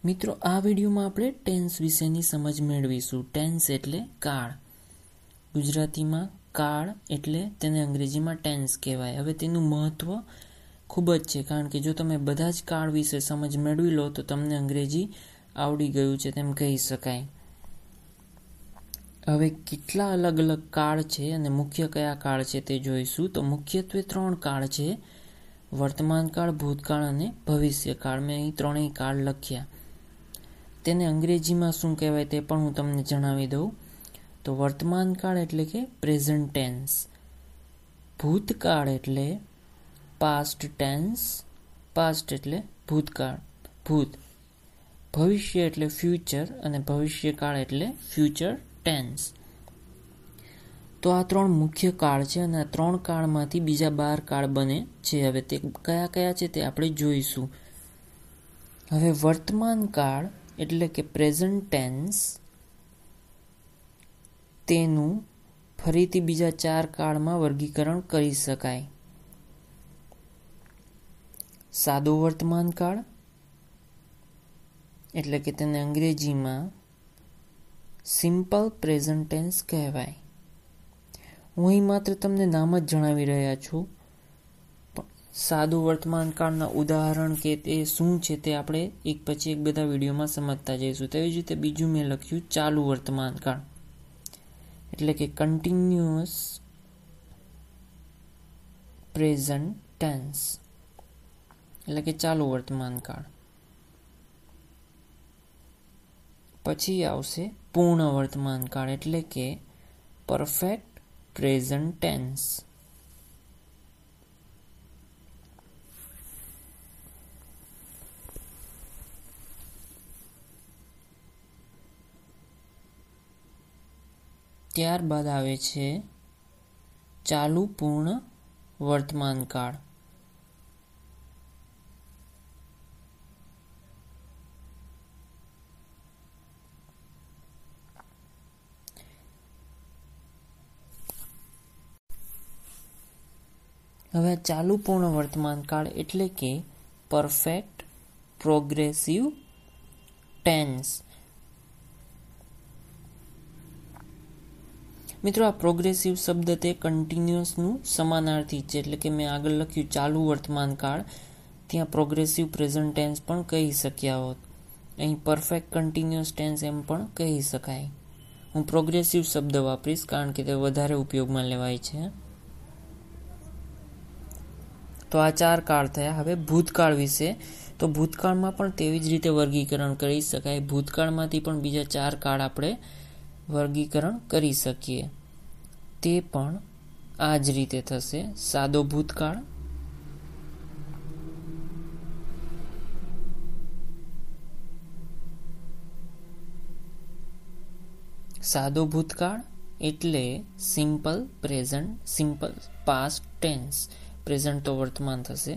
મિત્રો, આ વિડીયોમાં આપણે ટેન્સ વિશેની સમજ મેળવીશું. ટેન્સ એટલે કાળ. ગુજરાતીમાં કાળ એટલે તેને અંગ્રેજીમાં ટેન્સ કહેવાય. હવે તેનું મહત્વ ખૂબ જ છે, કારણ કે જો તમે બધા જ કાળ વિશે સમજ મેળવી લો તો તમને અંગ્રેજી આવડી ગયું છે તેમ કહી શકાય. હવે કેટલા અલગ અલગ કાળ છે અને મુખ્ય કયા કાળ છે તે જોઈશું. તો મુખ્યત્વે 3 કાળ છે: વર્તમાન કાળ, ભૂતકાળ અને ભવિષ્યકાળ. મેં અહીં 3 કાળ લખ્યા. તેને અંગ્રેજીમાં શું કહેવાય તે પણ હું તમને જણાવી દઉં. તો વર્તમાન કાળ એટલે કે પ્રેઝન્ટ ટેન્સ, ભૂતકાળ એટલે પાસ્ટ ટેન્સ, પાસ્ટ એટલે ભૂતકાળ, ભૂત, ભવિષ્ય એટલે ફ્યુચર અને ભવિષ્યકાળ એટલે ફ્યુચર ટેન્સ. તો આ 3 મુખ્ય કાળ છે અને આ 3 કાળમાંથી બીજા 12 કાળ બને છે. હવે તે કયા કયા છે તે આપણે જોઈશું. હવે વર્તમાન કાળ એટલે કે પ્રેઝન્ટ ટેન્સ, તેનું ફરીથી બીજા 4 કાળમાં વર્ગીકરણ કરી શકાય. સાદો વર્તમાન કાળ એટલે કે તેને અંગ્રેજીમાં સિમ્પલ પ્રેઝન્ટ ટેન્સ કહેવાય. હું અહીં માત્ર તમને નામ જ જણાવી રહ્યા છું. સાદું વર્તમાન કાળના ઉદાહરણ કે તે શું છે તે આપણે એક પછી એક બધા વિડીયોમાં સમજતા જઈશું. તેવી જ રીતે બીજું મેં લખ્યું ચાલુ વર્તમાન કાળ એટલે કે કન્ટિન્યુઅસ પ્રેઝન્ટ ટેન્સ એટલે કે ચાલુ વર્તમાન કાળ. પછી આવશે પૂર્ણ વર્તમાન કાળ એટલે કે પરફેક્ટ પ્રેઝન્ટ ટેન્સ. ત્યારબાદ આવે છે ચાલુ પૂર્ણ વર્તમાન કાળ. હવે ચાલુ પૂર્ણ વર્તમાન કાળ એટલે કે પરફેક્ટ પ્રોગ્રેસિવ ટેન્સ. મિત્રો, આ પ્રોગ્રેસિવ શબ્દ તે કન્ટિન્યુઅસનું સમાનાર્થી છે. એટલે કે મેં આગળ લખ્યું ચાલુ વર્તમાન કાળ, ત્યાં પ્રોગ્રેસિવ પ્રેઝન્ટ ટેન્સ પણ કહી શક્યા હોત. અહીં પરફેક્ટ કન્ટિન્યુઅસ ટેન્સ એમ પણ કહી શકાય. હું પ્રોગ્રેસિવ શબ્દ વાપરીશ કારણ કે તે વધારે ઉપયોગમાં લેવાય છે. તો આ 4 કાળ થયા. હવે ભૂતકાળ વિશે. તો ભૂતકાળમાં પણ તેવી જ રીતે વર્ગીકરણ કરી શકાય. ભૂતકાળમાંથી પણ બીજા 4 કાળ આપણે વર્ગીકરણ કરી શકીએ. તે પણ આ જ રીતે થશે. સાદો ભૂતકાળ, સાદો ભૂતકાળ એટલે simple present, simple past tense. Present તો વર્તમાન થશે.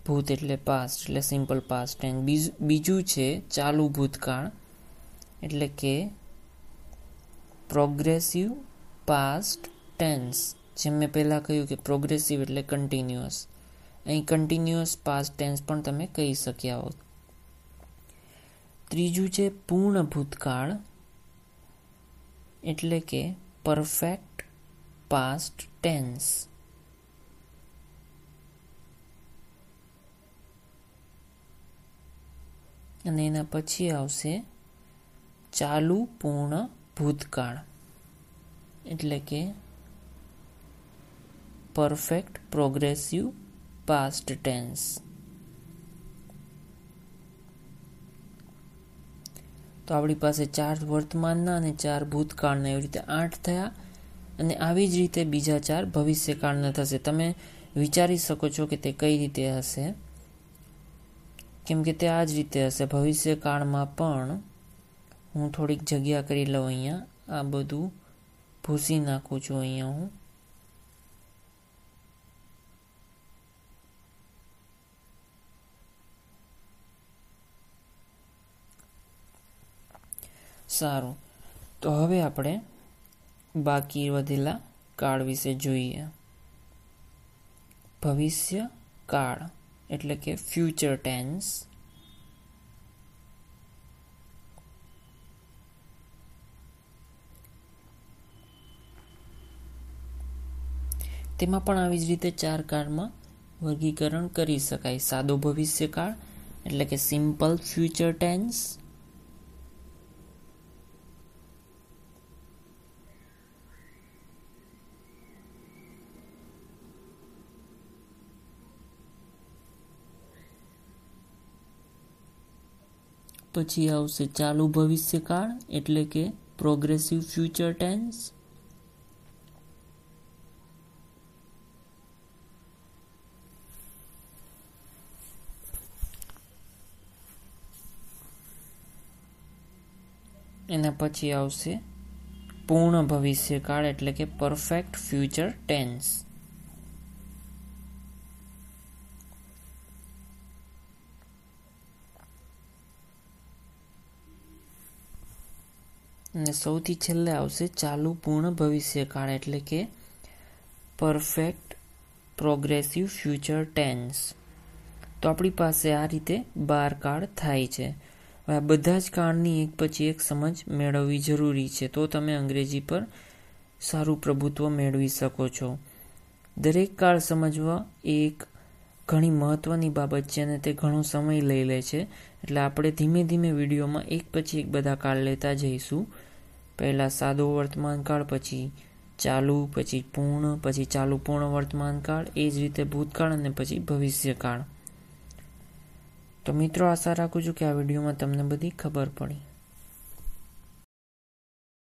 ભૂત એટલે પાસ્ટ એટલે સિમ્પલ પાસ્ટ ટેન્સ. બીજું છે ચાલુ ભૂતકાળ એટલે કે પ્રોગ્રેસિવ પાસ્ટ ટેન્સ. જેમ મેં પહેલાં કહ્યું કે પ્રોગ્રેસિવ એટલે કન્ટિન્યુઅસ, અહીં કન્ટિન્યુઅસ પાસ્ટ ટેન્સ પણ તમે કહી શક્યા હોત. ત્રીજું છે પૂર્ણ ભૂતકાળ એટલે કે પરફેક્ટ પાસ્ટ ટેન્સ. અને એના પછી આવશે ચાલુ પૂર્ણ ભૂતકાળ એટલે કે પરફેક્ટ પ્રોગ્રેસિવ પાસ્ટ ટેન્સ. તો આપણી પાસે 4 વર્તમાનના અને 4 ભૂતકાળના, એવી રીતે 8 થયા. અને આવી જ રીતે બીજા 4 ભવિષ્યકાળના થશે. તમે વિચારી શકો છો કે તે કઈ રીતે હશે, કેમ કે તે આ જ રીતે હશે. ભવિષ્યકાળમાં પણ હું થોડીક જગ્યા કરી લઉં. અહીંયા આ બધું ભૂસી નાખું છું. અહીંયા હું સારું. તો હવે આપણે બાકી વધેલા કાળ વિશે જોઈએ. ભવિષ્ય કાળ એટલે કે ફ્યુચર ટેન્સ, તેમાં પણ આવી જ રીતે 4 કાળમાં વર્ગીકરણ કરી શકાય. સાદો ભવિષ્યકાળ એટલે કે સિમ્પલ ફ્યુચર ટેન્સ, પછી આવશે ચાલુ ભવિષ્યકાળ એટલે કે પ્રોગ્રેસિવ ફ્યુચર ટેન્સ, એના પછી આવશે પૂર્ણ ભવિષ્યકાળ એટલે કે પરફેક્ટ ફ્યુચર ટેન્સ. અને સૌથી છેલ્લે આવશે ચાલુ પૂર્ણ ભવિષ્યકાળ એટલે કે પરફેક્ટ પ્રોગ્રેસિવ ફ્યુચર ટેન્સ. તો આપણી પાસે આ રીતે 12 કાળ થાય છે. હવે આ બધા જ કાળની એક પછી એક સમજ મેળવવી જરૂરી છે, તો તમે અંગ્રેજી પર સારું પ્રભુત્વ મેળવી શકો છો. દરેક કાળ સમજવા એક ઘણી મહત્વની બાબત છે અને તે ઘણો સમય લઈ લે છે. એટલે આપણે ધીમે ધીમે વિડીયોમાં એક પછી એક બધા કાળ લેતા જઈશું. પહેલા સાદો વર્તમાન કાળ, પછી ચાલુ, પછી પૂર્ણ, પછી ચાલુ પૂર્ણ વર્તમાન કાળ, એ જ રીતે ભૂતકાળ અને પછી ભવિષ્યકાળ. તો મિત્રો, આશા રાખું છું કે આ વિડીયોમાં તમને બધી ખબર પડી.